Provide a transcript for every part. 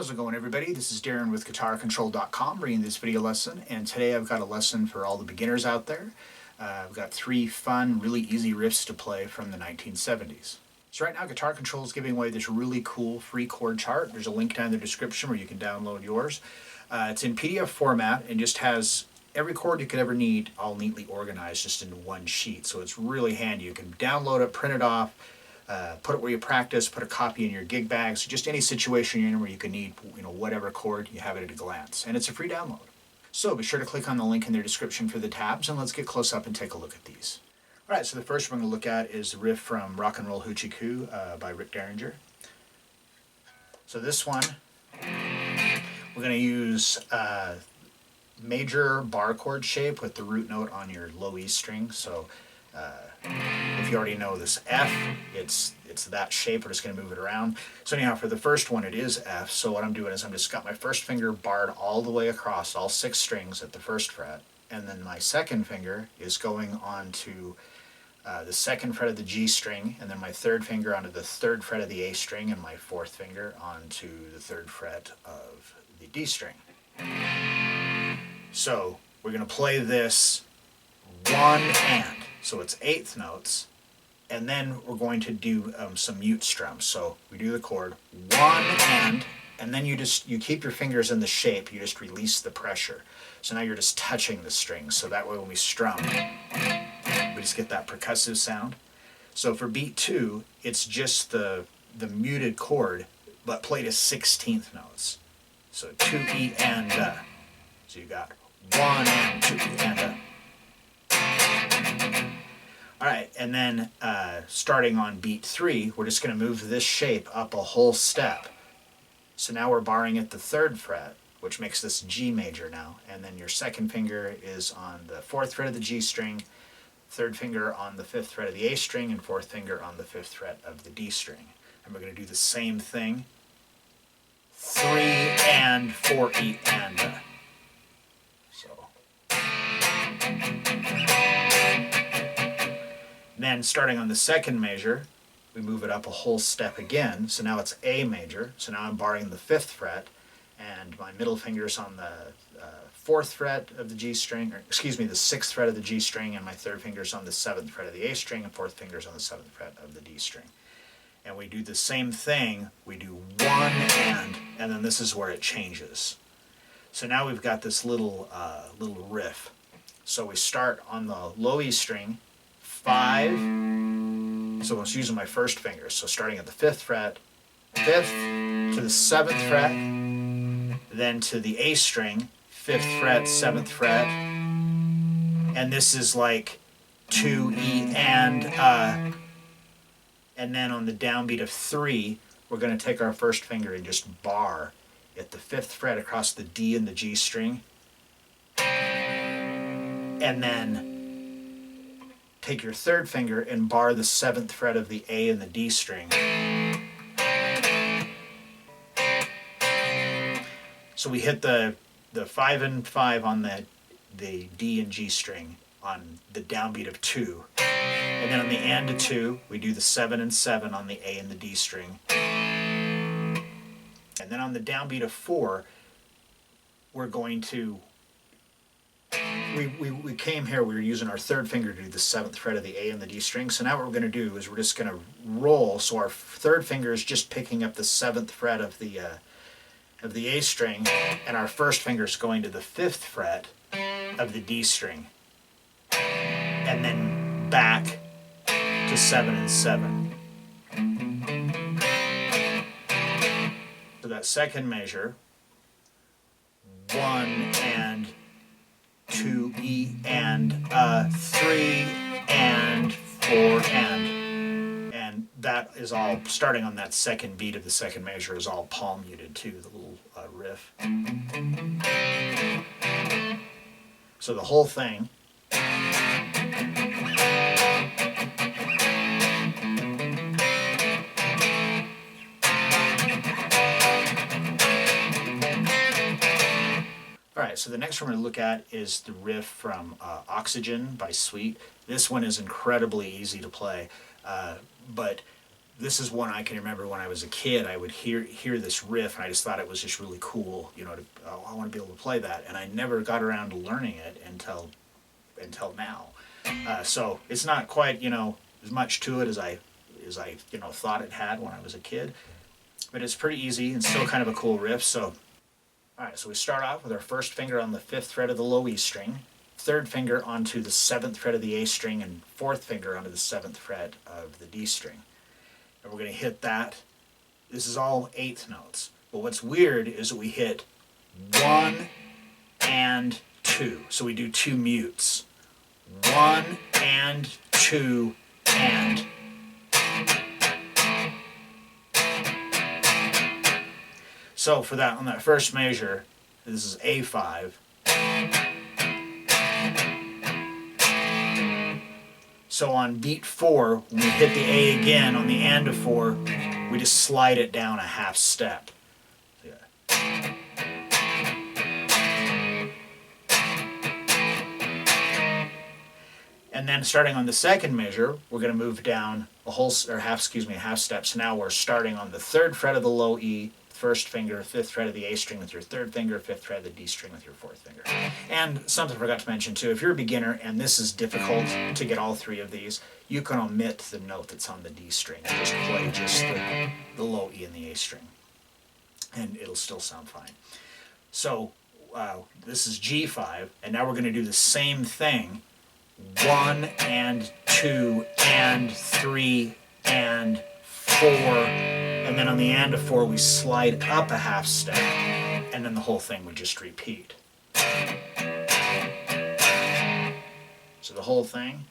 How's it going, everybody? This is Darrin with GuitarControl.com bringing this video lesson, and today I've got a lesson for all the beginners out there. I've got 3 fun, really easy riffs to play from the 1970s. So right now Guitar Control is giving away this really cool free chord chart. There's a link down in the description where you can download yours. It's in PDF format and just has every chord you could ever need all neatly organized just into one sheet. So it's really handy. You can download it, print it off, put it where you practice, put a copy in your gig bag, so just any situation you're in where you can need, whatever chord, you have it at a glance. And it's a free download. So be sure to click on the link in their description for the tabs, and let's get close up and take a look at these. Alright, so the first one we're going to look at is the riff from Rock and Roll Hoochie by Rick Derringer. So this one, we're going to use major bar chord shape with the root note on your low E string. So if you already know this F, it's that shape. We're just going to move it around. So anyhow, for the first one, it is F. So what I'm doing is I'm just got my first finger barred all the way across all 6 strings at the first fret, and then my second finger is going on to the 2nd fret of the G string, and then my 3rd finger onto the 3rd fret of the A string, and my 4th finger onto the 3rd fret of the D string. So we're going to play this 1 and. So it's 8th notes, and then we're going to do some mute strums. So we do the chord 1 and then you keep your fingers in the shape, you just release the pressure. So now you're just touching the strings, so that way when we strum, we just get that percussive sound. So for beat 2, it's just the muted chord, but played as 16th notes. So 2 E and So you got 1 and 2 E and Alright, and then starting on beat 3, we're just going to move this shape up a whole step. So now we're barring at the 3rd fret, which makes this G major now, and then your 2nd finger is on the 4th fret of the G string, 3rd finger on the 5th fret of the A string, and 4th finger on the 5th fret of the D string. And we're going to do the same thing, 3 and 4 E and Then starting on the 2nd measure, we move it up a whole step again. So now it's A major. So now I'm barring the 5th fret, and my middle finger's on the 4th fret of the G string, or excuse me, the 6th fret of the G string, and my 3rd finger's on the 7th fret of the A string, and 4th finger's on the 7th fret of the D string. And we do the same thing. We do 1 and then this is where it changes. So now we've got this little riff. So we start on the low E string, 5, so I was using my first finger, so starting at the 5th fret, 5th to the 7th fret, then to the A string, 5th fret, 7th fret, and this is like 2 E and then on the downbeat of 3, we're going to take our first finger and just bar at the 5th fret across the D and the G string, and then take your 3rd finger and bar the 7th fret of the A and the D string. So we hit the 5 and 5 on the D and G string on the downbeat of 2. And then on the end of 2, we do the 7 and 7 on the A and the D string. And then on the downbeat of 4, we're going to we came here, we were using our 3rd finger to do the 7th fret of the A and the D string. So now what we're going to do is we're just going to roll. So our 3rd finger is just picking up the 7th fret of the A string, and our 1st finger is going to the 5th fret of the D string, and then back to 7 and 7. So that 2nd measure, 1 and 2 E and 3 and 4 and that is all starting on that 2nd beat of the 2nd measure is all palm muted too, the little riff. So the whole thing. Alright, so the next one we're going to look at is the riff from Oxygen by Sweet. This one is incredibly easy to play, but this is one I can remember when I was a kid. I would hear this riff, and I just thought it was just really cool. You know, I want to be able to play that, and I never got around to learning it until now. So it's not quite, you know, as much to it as I you know, thought it had when I was a kid, but it's pretty easy and still kind of a cool riff. So all right, so we start off with our first finger on the 5th fret of the low E string, 3rd finger onto the 7th fret of the A string, and 4th finger onto the 7th fret of the D string. And we're going to hit that. This is all 8th notes. But what's weird is that we hit 1 and 2. So we do 2 mutes. 1 and 2 and. So for that, on that first measure, this is A5. So on beat 4, when we hit the A again on the and of 4, we just slide it down a half step. Yeah. And then starting on the second measure, we're going to move down a half step. So now we're starting on the 3rd fret of the low E, 1st finger, 5th fret of the A string with your 3rd finger, 5th fret of the D string with your 4th finger. And something I forgot to mention too, if you're a beginner and this is difficult to get all 3 of these, you can omit the note that's on the D string and just play just the low E and the A string, and it'll still sound fine. So this is G5, and now we're going to do the same thing. 1 and 2 and 3 and 4, and then on the and of 4 we slide up a half step, and then the whole thing would just repeat. So the whole thing.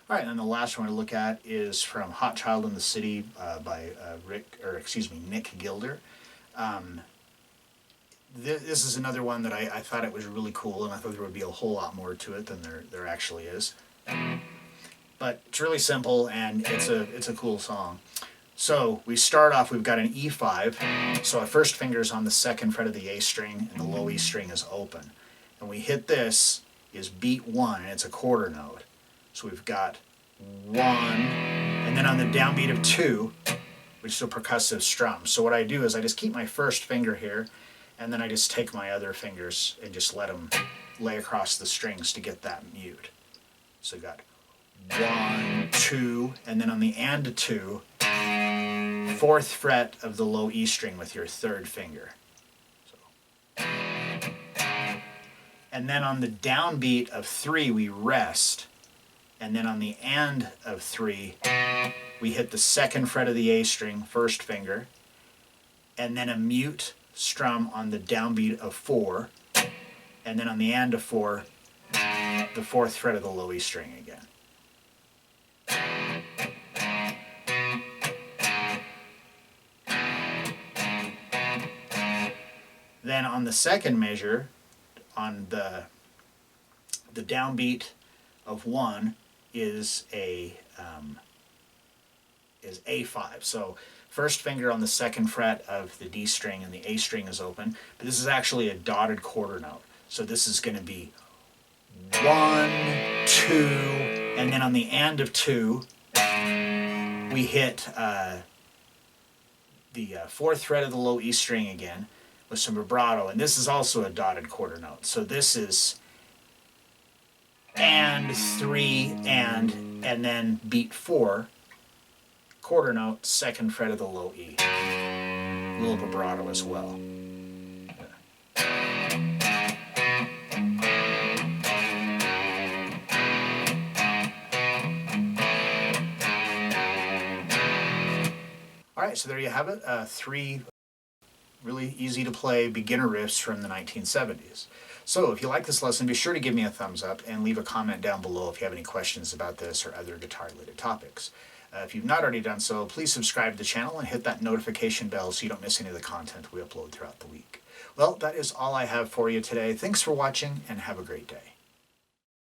All right, and the last one to look at is from Hot Child in the City by Nick Gilder. This is another one that I thought it was really cool, and I thought there would be a whole lot more to it than there actually is. But it's really simple, and it's a cool song. So we start off, we've got an E5, so our first finger is on the 2nd fret of the A string, and the low E string is open. And we hit this is beat 1, and it's a quarter note. So we've got 1, and then on the downbeat of 2, which is a percussive strum. So what I do is I just keep my first finger here, and then I just take my other fingers and just let them lay across the strings to get that mute. So you got 1, 2, and then on the and of 2, 4th fret of the low E string with your 3rd finger. So. And then on the downbeat of 3, we rest. And then on the and of 3, we hit the 2nd fret of the A string, 1st finger, and then a mute strum on the downbeat of 4, and then on the and of 4, the 4th fret of the low E string again. Then on the second measure, on the downbeat of 1, is A5. So first finger on the 2nd fret of the D string, and the A string is open, but this is actually a dotted quarter note. So this is going to be 1, 2, and then on the and of 2, we hit the 4th fret of the low E string again with some vibrato, and this is also a dotted quarter note. So this is and 3 and then beat 4, quarter note, 2nd fret of the low E. A little vibrato as well. All right, so there you have it. 3 really easy to play beginner riffs from the 1970s. So if you like this lesson, be sure to give me a thumbs up and leave a comment down below if you have any questions about this or other guitar-related topics. If you've not already done so, please subscribe to the channel and hit that notification bell so you don't miss any of the content we upload throughout the week. Well, that is all I have for you today. Thanks for watching, and have a great day.